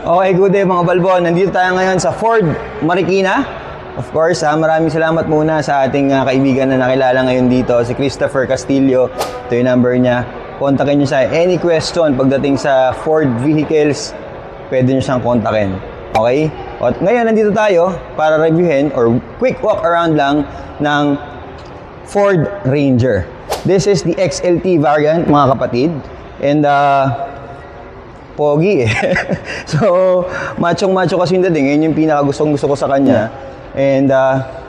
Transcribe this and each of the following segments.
Okay, good day mga balbon. Nandito tayo ngayon sa Ford Marikina. Of course, maraming salamat muna sa ating kaibigan na nakilala ngayon dito, si Christopher Castillo. Ito yung number niya. Kontakin niyo sa any question pagdating sa Ford vehicles. Pwede niyo siyang kontakin. Okay? At ngayon, nandito tayo para reviewin or quick walk around lang ng Ford Ranger. This is the XLT variant, mga kapatid. And, pogi eh. So, machong-macho kasi yung dating. Ngayon yung pinaka-gustong-gusto ko sa kanya. And,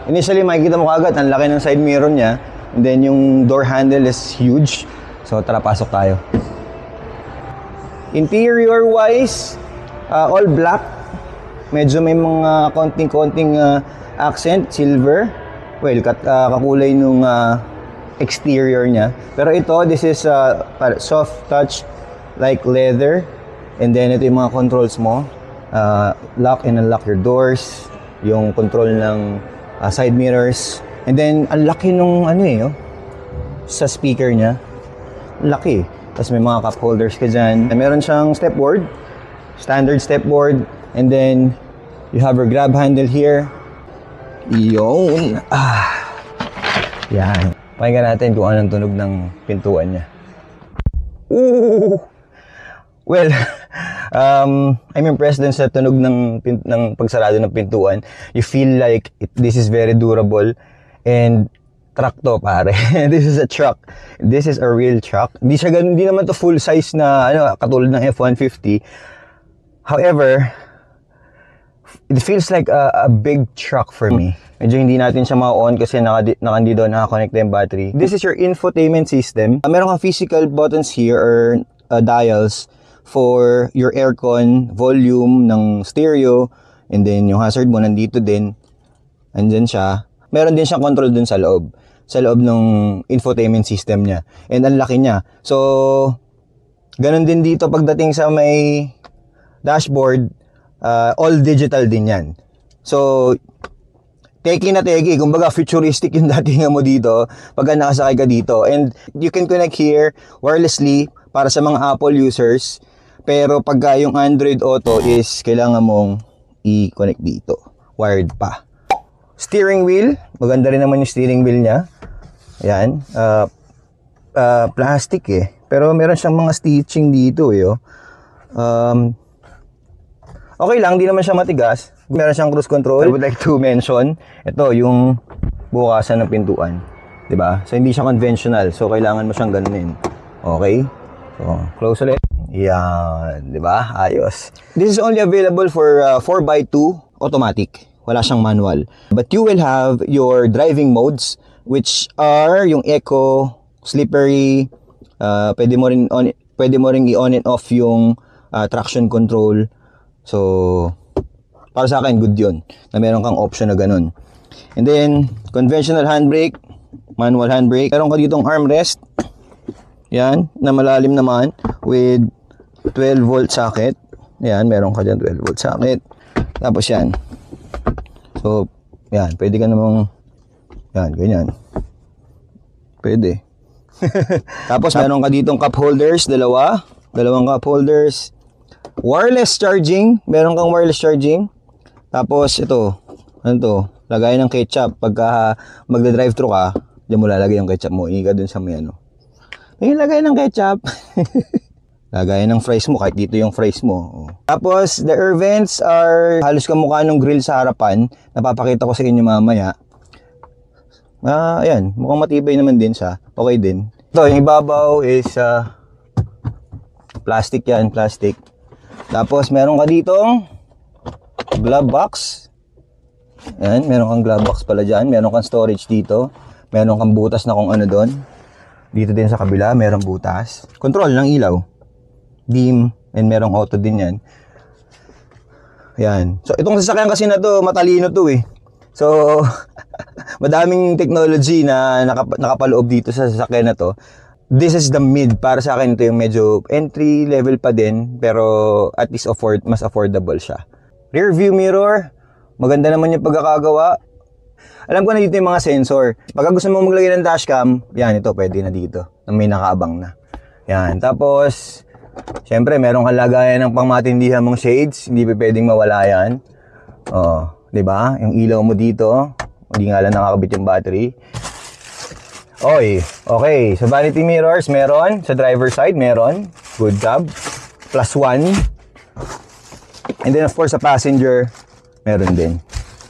initially, makikita mo kagad, ang laki ng side mirror niya. And then, yung door handle is huge. So, tara, pasok tayo. Interior-wise, all black. Medyo may mga konting-konting accent, silver. Well, kakulay nung exterior niya. Pero ito, this is soft touch, like leather. And then, ito yung mga controls mo. Lock and unlock your doors. Yung control ng side mirrors. And then, ang laki nung sa speaker niya. Laki. Tapos may mga cup holders ka dyan. Meron siyang stepboard. Standard stepboard. And then, you have your grab handle here. Yun. Yan. Pakinggan natin kung anong tunog ng pintuan niya. Ooh! Well, I'm impressed din sa tunog ng pagsarado ng pintuan. You feel like this is very durable. And truck to, pare. This is a truck. This is a real truck. Hindi naman to full size na katulad ng F-150. However, it feels like a big truck for me. Medyo hindi natin siya ma-on kasi naka-connect na yung battery. This is your infotainment system. Meron kang physical buttons here or dials for your aircon, volume ng stereo, and then yung hazard mo nandito din. Andyan siya. Meron din siyang control dun sa loob ng infotainment system niya. And ang laki niya. So, ganun din dito pagdating sa may dashboard, all digital din yan. So, teki na teki, kumbaga futuristic yung dating mo dito pagka nakasakay ka dito. And you can connect here wirelessly para sa mga Apple users. Pero pagka yung Android Auto is kailangan mong i-connect dito. Wired pa. Steering wheel. Maganda rin naman yung steering wheel niya. Ayan. Plastic eh. Pero meron siyang mga stitching dito eh. Okay lang, di naman siya matigas. Meron siyang cruise control. I would like to mention, ito yung bukasan ng pintuan. Diba? So hindi siya conventional. So kailangan mo siyang ganunin. Okay? So, close ulit. Yan, di ba? Ayos. This is only available for 4x2 automatic. Wala siyang manual. But you will have your driving modes, which are yung eco, slippery, pwede mo ring i-on and off yung traction control. So, para sa akin, good yun. Na meron kang option na ganun. And then, conventional handbrake, manual handbrake. Meron ka ditong armrest. Yan, na malalim naman with 12 volt socket. Yan, meron ka dyan 12 volt socket. Tapos yan. So, yan, pwede ka namang yan, ganyan. Pwede. Tapos meron ka ditong cup holders, dalawang cup holders. Wireless charging, meron kang wireless charging. Tapos ito, ano to? Lagay ng ketchup. Pagka magda-drive-thru ka, diyan mo lalagay yung ketchup mo. Iga dun sa may may lagay ng ketchup. Lagay ng fries mo, kahit dito yung fries mo. Tapos, the air vents are halos kamukha ng grill sa harapan. Napapakita ko sa inyo mamaya. Ayan, mukhang matibay naman din siya. Okay din. Ito, yung ibabaw is plastic yan, plastic. Tapos, meron ka ditong glove box. Ayan, meron kang glove box pala dyan. Meron kang storage dito. Meron kang butas na kung ano doon. Dito din sa kabila, merong butas. Control ng ilaw. Beam, and merong auto din yan. Yan. So, itong sasakyan kasi na to, matalino to eh. So, madaming technology na nakapaloob dito sa sasakyan na to. This is the mid. Para sa akin, ito yung medyo entry level pa din, pero at least mas affordable siya. Rear view mirror, maganda naman yung pagkakagawa. Alam ko na dito yung mga sensor. Pagka gusto mo maglagay ng dashcam, yan, ito, pwede na dito. May nakaabang na. Yan. Tapos, Siyempre, meron kang lagayan ng pangmatindihan mong shades, hindi pa pwedeng mawala yan. Oh, 'di ba? Yung ilaw mo dito, hindi nga lang nakakabit yung battery. Oy, okay. Sa vanity mirrors, meron. Sa driver side, meron. Good job. +1. And then, of course, sa passenger, meron din.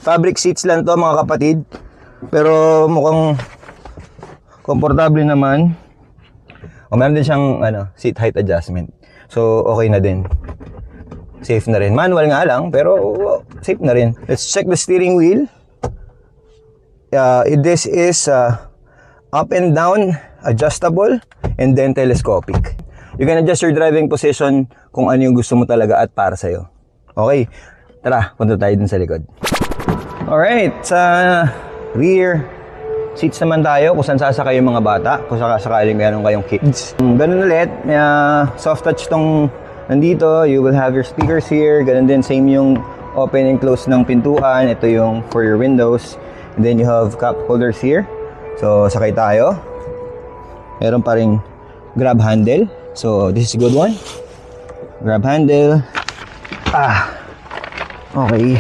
Fabric seats lang to mga kapatid. Pero mukhang komportable naman. O, meron din siyang seat height adjustment. So, okay na din. Safe na rin. Manual nga lang, pero safe na rin. Let's check the steering wheel. This is up and down, adjustable, and then telescopic. You can adjust your driving position kung ano yung gusto mo talaga at para sa'yo. Okay, tara, punta tayo dun sa likod. Alright, sa rear seats naman tayo kung saan sasakay yung mga bata, kung sakaling meron kayong kids. Ganun ulit, soft touch tong nandito, you will have your speakers here, ganun din, same yung open and close ng pintuan, ito yung for your windows, and then you have cup holders here. So, sakay tayo. Meron pa ring grab handle. So, this is a good one. Grab handle. Okay.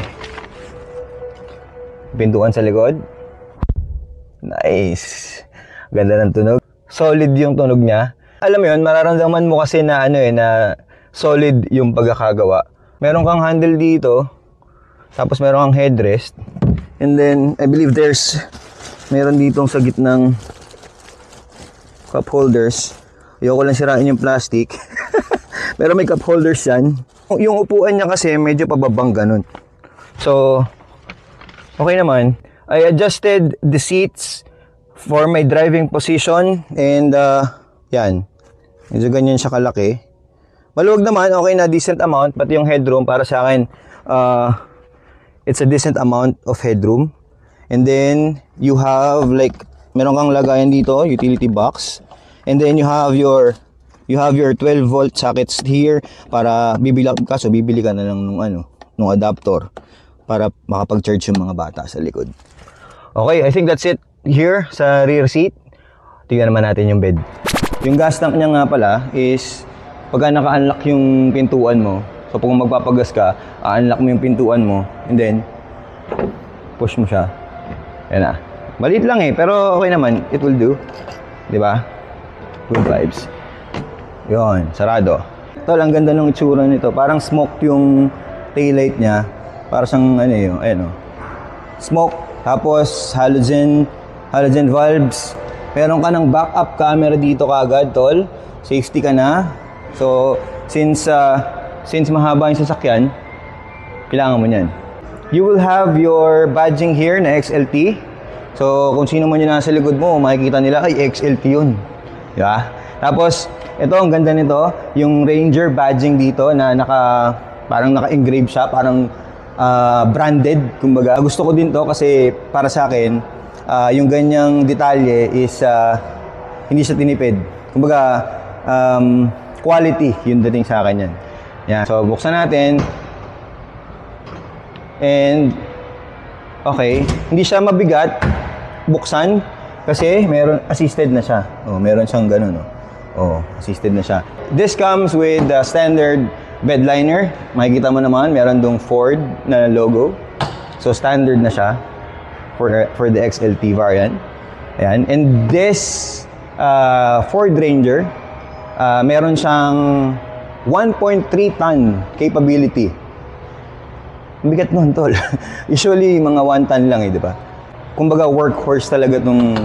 Pintuan sa likod. Nice. Ganda ng tunog. Solid yung tunog niya. Alam mo yun, mararamdaman mo kasi na na solid yung pagkakagawa. Meron kang handle dito. Tapos meron kang headrest. And then, I believe meron ditong sa gitnang cup holders. Ayoko lang sirain yung plastic. Pero may cup holders yan. Yung upuan niya kasi medyo pababang ganun. So, okay naman. I adjusted the seats for my driving position. And, yan. Medyo ganyan siya kalaki. Maluwag naman, okay na, decent amount. Pati yung headroom, para sa akin, it's a decent amount of headroom. And then, you have like, meron kang lagayan dito, utility box. And then you have your 12 volt sockets here para bibili ka na lang nung adapter para makapag-charge yung mga bata sa likod. Okay, I think that's it here sa rear seat. Tingnan naman natin yung bed. Yung gas tank niya nga pala is pagka naka-unlock yung pintuan mo. So kung magpapagas ka, unlock mo yung pintuan mo and then push mo siya. Yan na. Maliit lang pero okay naman. It will do. 'Di ba? Good vibes. Yon, sarado. Tol, ang ganda ng itsura nito. Parang smoked yung taillight niya. Parang siyang smoke. Tapos halogen valves. Meron ka ng backup camera dito kagad, tol. Safety ka na. So, since mahaba yung sasakyan, kailangan mo niyan. You will have your badging here na XLT. So, kung sino man yung nasa likod mo, makikita nila, ay, XLT yun. Diba? Tapos, ito, ang ganda nito, yung Ranger badging dito na parang naka-engrave siya, parang branded, kumbaga. Gusto ko din to kasi para sa akin, yung ganyang detalye is hindi siya tinipid. Kumbaga, quality yung dating sa akin yan. Yan. So, buksan natin. And, okay, hindi siya mabigat buksan kasi meron assisted na siya. Oh, meron siyang ganun, oh, assisted na siya. This comes with the standard bed liner. Makikita mo naman, meron dong Ford na logo. So, standard na siya for the XLT variant. Ayan. And this Ford Ranger, meron siyang 1.3 ton capability. Bigat nun, tol. Usually, mga 1 ton lang di ba? Kumbaga, workhorse talaga tong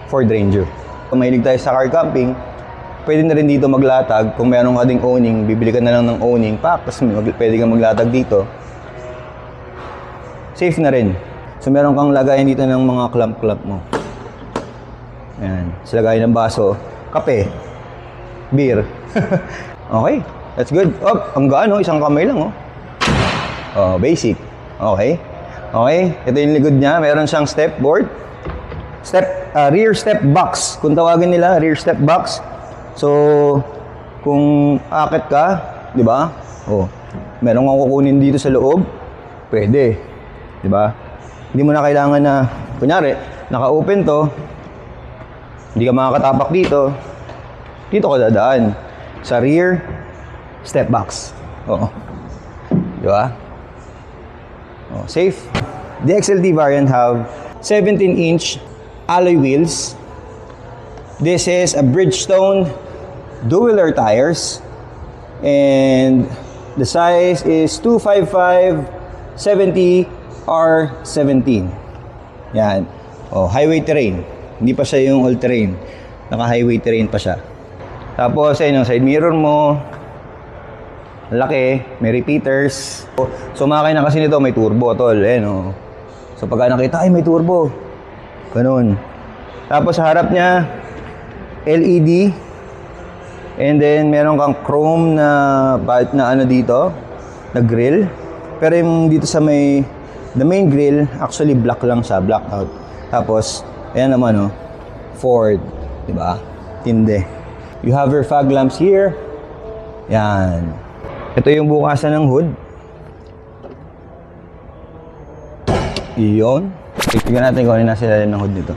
Ford Ranger. Kung mahilig tayo sa car camping, pwede na rin dito maglatag. Kung meron ka ding owning, bibili ka na lang ng owning pack, tapos pwede kang maglatag dito. Safe na rin. So, meron kang lagayan dito ng mga clamp mo. Ayan. So, lagayan ng baso. Kape. Beer. Okay. That's good. Oh, ang gaano. Isang kamay lang, Oh, basic. Okay. Okay. Ito yung likod niya. Meron siyang step board. Rear step box. Kung tawagin nila, rear step box. So, kung akit ka, di ba? Oh, meron kang kukunin dito sa loob. Pwede. Di ba? Hindi mo na kailangan na, kunyari, naka-open to. Hindi ka makakatapak dito. Dito ka dadaan. Sa rear, step box. Oo. Di ba? Oh, safe. The XLT variant have 17-inch alloy wheels. This is a Bridgestone dual-air tires. And the size is 255/70 R17. Yan. Oh, highway terrain. Hindi pa siya yung all-terrain. Naka-highway terrain pa siya. Tapos, ayun yung side mirror mo. Laki. May repeaters. So, makina kasi nito may turbo, tol. Ayun, oh. So, pagka nakita, ay, may turbo. Ganun. Tapos, sa harap niya, LED. And then, meron kang chrome na ano dito, na grill. Pero yung dito sa the main grill, actually black lang siya, black out. Tapos, ayan naman, oh, Ford, di ba? Tinde. You have your fog lamps here. Yan. Ito yung bukasan ng hood. Iyon. Tignan natin kung ano nasa ilalim ng hood nito.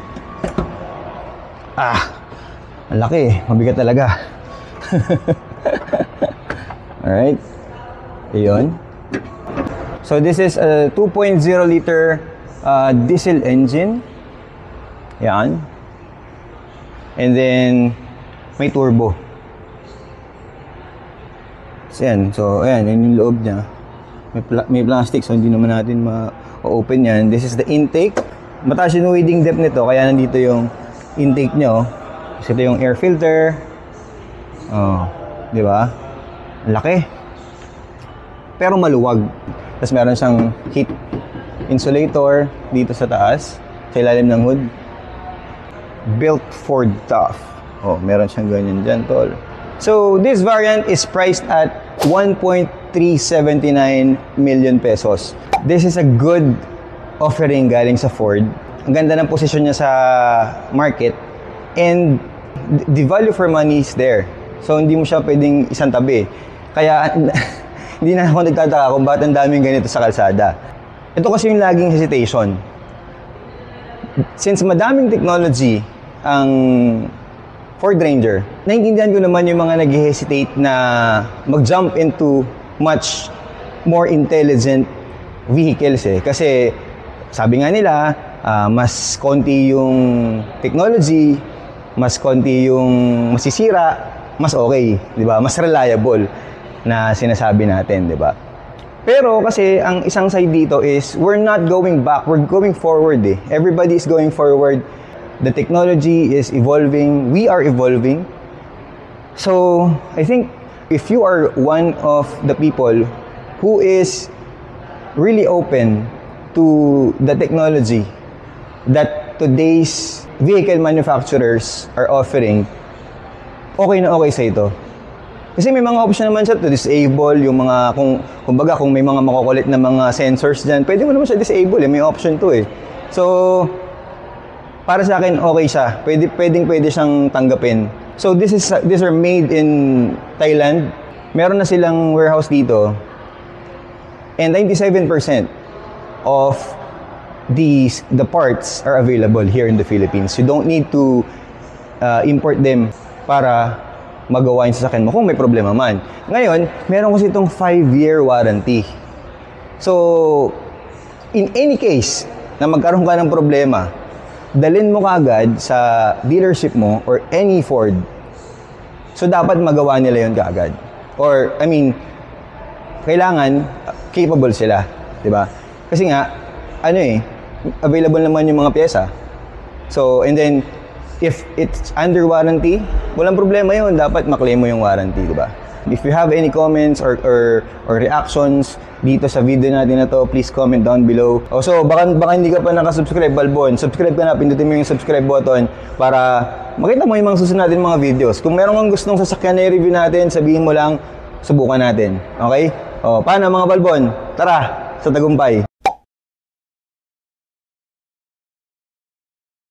Ah! Ang laki. Mabigat talaga. Alright. Iyon. So this is a 2.0 liter diesel engine. Yan. And then may turbo. So yan. So ayan, yun yung loob niya. May plastic, so hindi naman natin ma-open yan. This is the intake. Mataas yung wading depth nito, kaya nandito yung intake nyo. Kasi ito yung air filter. Oh, di ba? Laki. Pero maluwag. Tapos meron siyang heat insulator dito sa taas, sa ilalim ng hood. Built for tough. Oh, meron siyang ganyan dyan, tol. So, this variant is priced at 1.379 million pesos. This is a good offering galing sa Ford. Ang ganda ng posisyon niya sa market. And the value for money is there. So, hindi mo siya pwedeng isang tabi. Kaya, hindi na ako nagtataka kung bakit ang daming ganito sa kalsada. Ito kasi yung laging hesitation. Since madaming technology ang Ford Ranger, naiintindihan ko naman yung mga nag-hesitate na mag-jump into much more intelligent vehicles eh. Kasi sabi nga nila, mas konti yung technology, mas konti yung masisira, mas okay, di ba? Mas reliable na sinasabi natin, di ba? Pero kasi ang isang side dito is we're not going back, we're going forward eh. Everybody is going forward. The technology is evolving, we are evolving. So, I think if you are one of the people who is really open to the technology that today's vehicle manufacturers are offering, okay na okay sa ito. Kasi may mga option naman siya to disable yung mga, kumbaga kung may mga makukulit na mga sensors dyan, pwede mo naman siya disable eh, may option to eh. So, para sa akin okay siya, pwede siyang tanggapin. So these are made in Thailand. Meron na silang warehouse dito. And 97% of the parts are available here in the Philippines. You don't need to import them para magawa yung sasakyan mo kung may problema man. Ngayon, meron kasi itong 5-year warranty. So, in any case na magkaroon ka ng problema, dalhin mo kaagad sa dealership mo or any Ford. So, dapat magawa nila yun kaagad. Or, I mean, kailangan capable sila. Diba? Kasi nga, available naman yung mga pyesa. So, and then, if it's under warranty, walang problema yun. Dapat maklaim mo yung warranty, di ba? If you have any comments or reactions dito sa video natin na to, please comment down below. So, baka hindi ka pa nakasubscribe, Balbon. Subscribe ka na, pindutin mo yung subscribe button para makita mo yung mga susunod natin mga videos. Kung meron kang gustong sasakyan na i-review natin, sabihin mo lang, subukan natin. Okay? Paano mga Balbon? Tara, sa tagumpay!